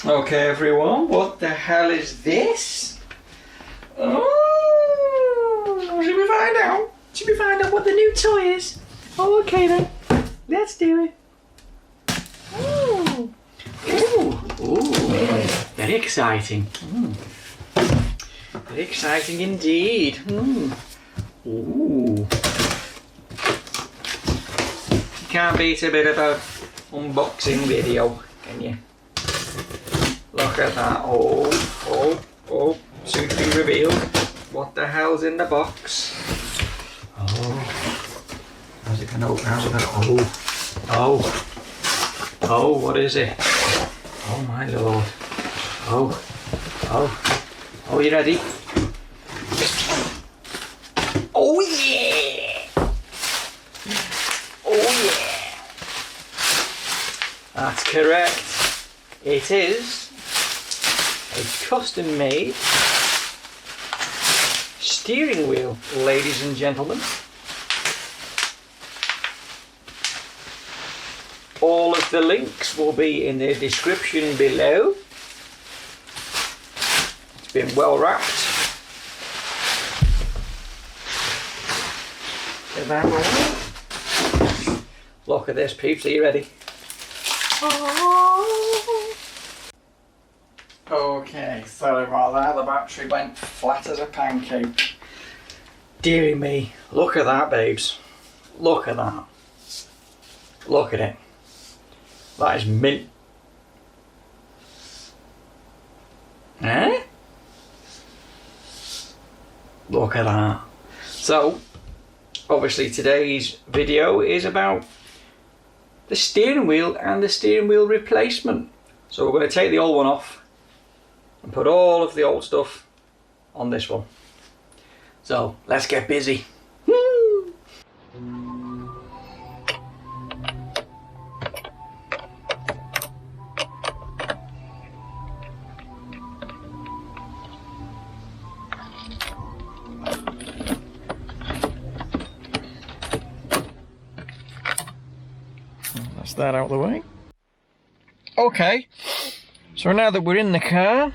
Okay, everyone, what the hell is this? Oh, should we find out? Should we find out what the new toy is? Oh, okay then, let's do it. Ooh, very exciting. Very exciting indeed. Ooh. You can't beat a bit of a unboxing video, can you? Look at that. Oh, soon to be revealed. What the hell's in the box? Oh, how's it gonna open? How's it gonna? Oh, what is it? Oh my lord. Oh, you ready? Oh yeah! Oh yeah! That's correct. It is a custom made steering wheel, ladies and gentlemen. All of the links will be in the description below. It's been well wrapped. Get that rolling. Look at this, peeps. Are you ready? Okay, sorry about that. The battery went flat as a pancake. Dearie me. Look at that, babes. Look at that. Look at it. That is mint. Eh? Look at that. So, obviously today's video is about the steering wheel and the steering wheel replacement. So we're going to take the old one off and put all of the old stuff on this one. So let's get busy. Woo! That's that out of the way. Okay, so now that we're in the car,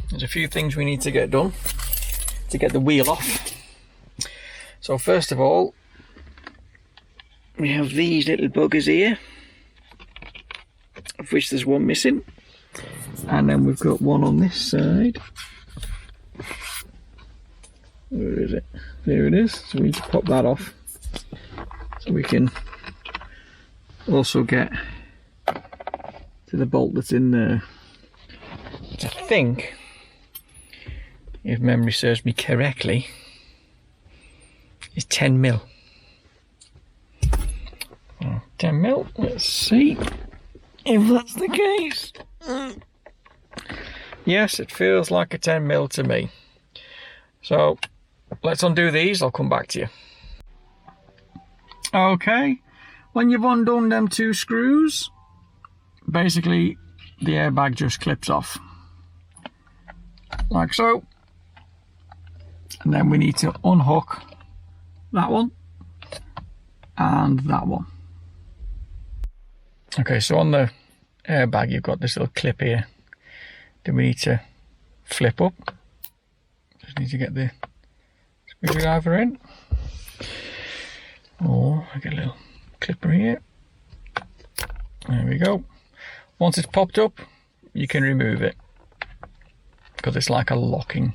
there's a few things we need to get done to get the wheel off. So first of all, we have these little buggers here, of which there's one missing, and then we've got one on this side. Where is it? There it is. So we need to pop that off so we can also get to the bolt that's in there, which I think, if memory serves me correctly, is 10 mil. 10 mil, let's see if that's the case. Yes, it feels like a 10 mil to me. So let's undo these, I'll come back to you. Okay, when you've undone them two screws, basically the airbag just clips off like so, and then we need to unhook that one and that one. Okay, so on the airbag you've got this little clip here. Then we need to flip up. Just need to get the screwdriver in, or I get a little clipper here. There we go. Once it's popped up, you can remove it because it's like a locking,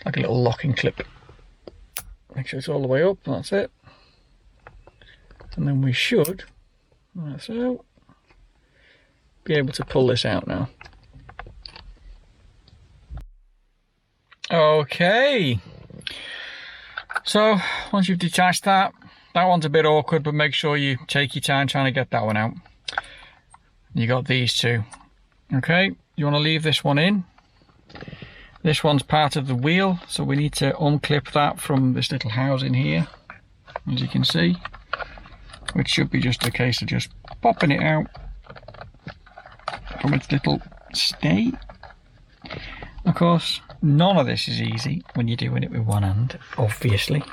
like a little locking clip. Make sure it's all the way up. That's it. And then we should, like so, be able to pull this out now. Okay. So once you've detached that, that one's a bit awkward, but make sure you take your time trying to get that one out. You got these two. Okay, you want to leave this one in. This one's part of the wheel, so we need to unclip that from this little housing here, as you can see, which should be just a case of just popping it out from its little stay. Of course, none of this is easy when you're doing it with one hand, obviously.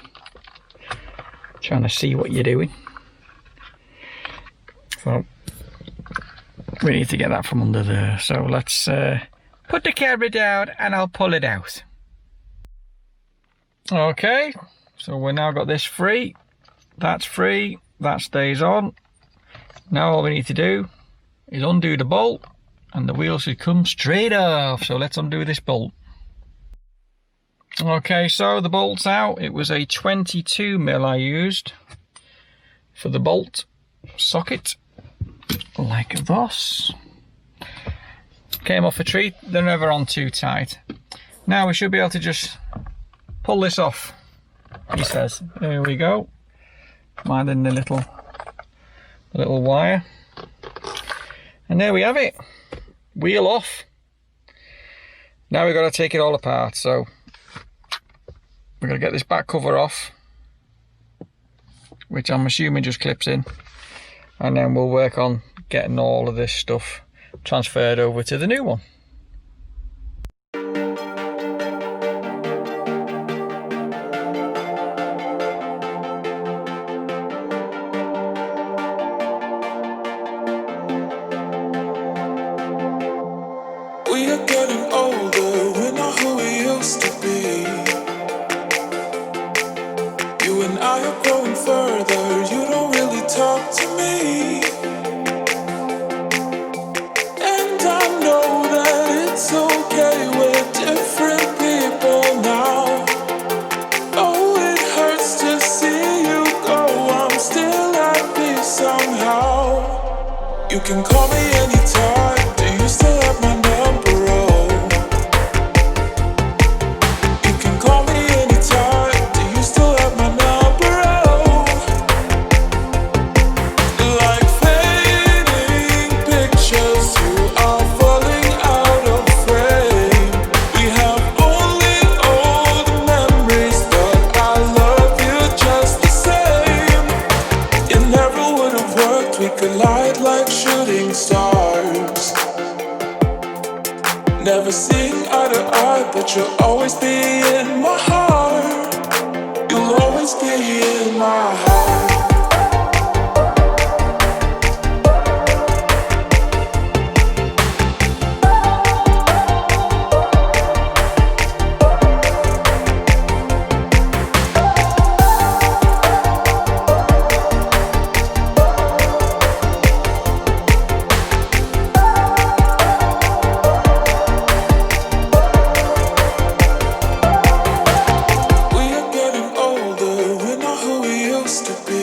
Trying to see what you're doing. So We need to get that from under there. So let's put the camera down and I'll pull it out. Okay, so we've now got this free. That's free. That stays on. Now all we need to do is undo the bolt and the wheel should come straight off. So let's undo this bolt. Okay, so the bolt's out. It was a 22mm I used for the bolt socket, like this. Came off a tree, they're never on too tight. Now we should be able to just pull this off, he says. There we go. Minding the little wire. And there we have it. Wheel off. Now we've got to take it all apart, so we're going to get this back cover off, which I'm assuming just clips in, and then we'll work on getting all of this stuff transferred over to the new one. We are getting older, we're not who we used to be. You and I are growing further, you don't really talk to me. And I know that it's okay, we're different people now. Oh, it hurts to see you go, I'm still happy somehow. You can call me anytime, do you still have my number? We collide like shooting stars. Never seeing eye to eye, but you'll always be in my heart. You'll always be in my heart. To be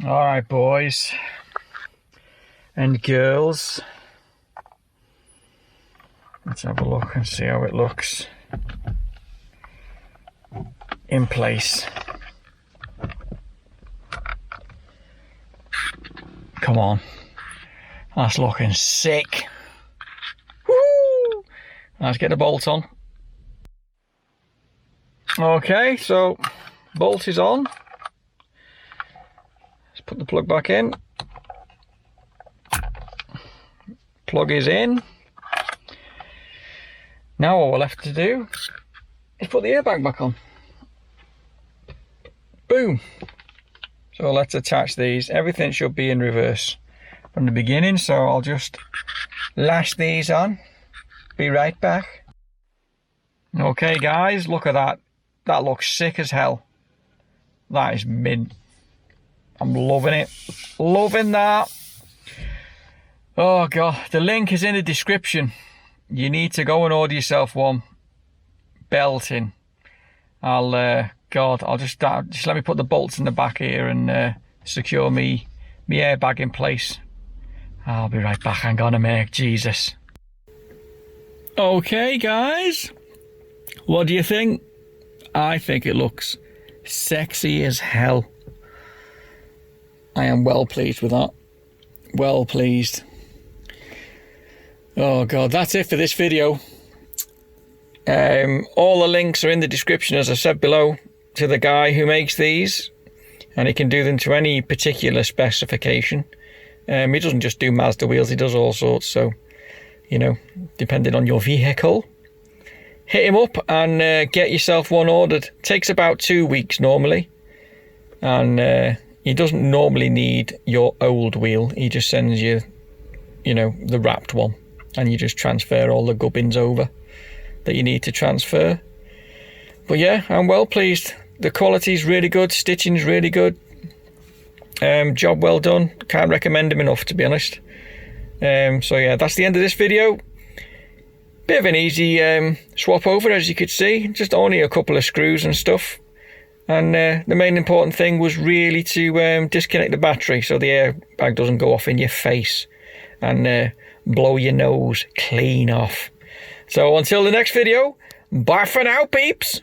All right, boys and girls. Let's have a look and see how it looks in place. Come on. That's looking sick. Woo! Let's get the bolt on. Okay, so bolt is on. Let's put the plug back in. Plug is in. Now all we're left to do is put the airbag back on. Boom. So let's attach these. Everything should be in reverse from the beginning, so I'll just lash these on. Be right back. Okay guys, look at that. That looks sick as hell. That is mint. I'm loving it. Loving that. Oh god, the link is in the description. You need to go and order yourself one. Belting. I'll just let me put the bolts in the back here and secure me airbag in place. I'll be right back. Hang on a minute, Jesus. Okay guys, what do you think? I think it looks sexy as hell. I am well pleased with that. Well pleased. Oh god, that's it for this video. All the links are in the description, as I said below, to the guy who makes these, and he can do them to any particular specification. He doesn't just do Mazda wheels, he does all sorts, so, you know, depending on your vehicle, hit him up and get yourself one ordered. Takes about 2 weeks normally, and he doesn't normally need your old wheel. He just sends you, you know, the wrapped one, and you just transfer all the gubbins over that you need to transfer. But yeah, I'm well pleased. The quality's really good, stitching's really good. Job well done. Can't recommend him enough, to be honest. So yeah, that's the end of this video. Bit of an easy swap over, as you could see. Just only a couple of screws and stuff. And the main important thing was really to disconnect the battery so the airbag doesn't go off in your face and blow your nose clean off. So until the next video, bye for now, peeps.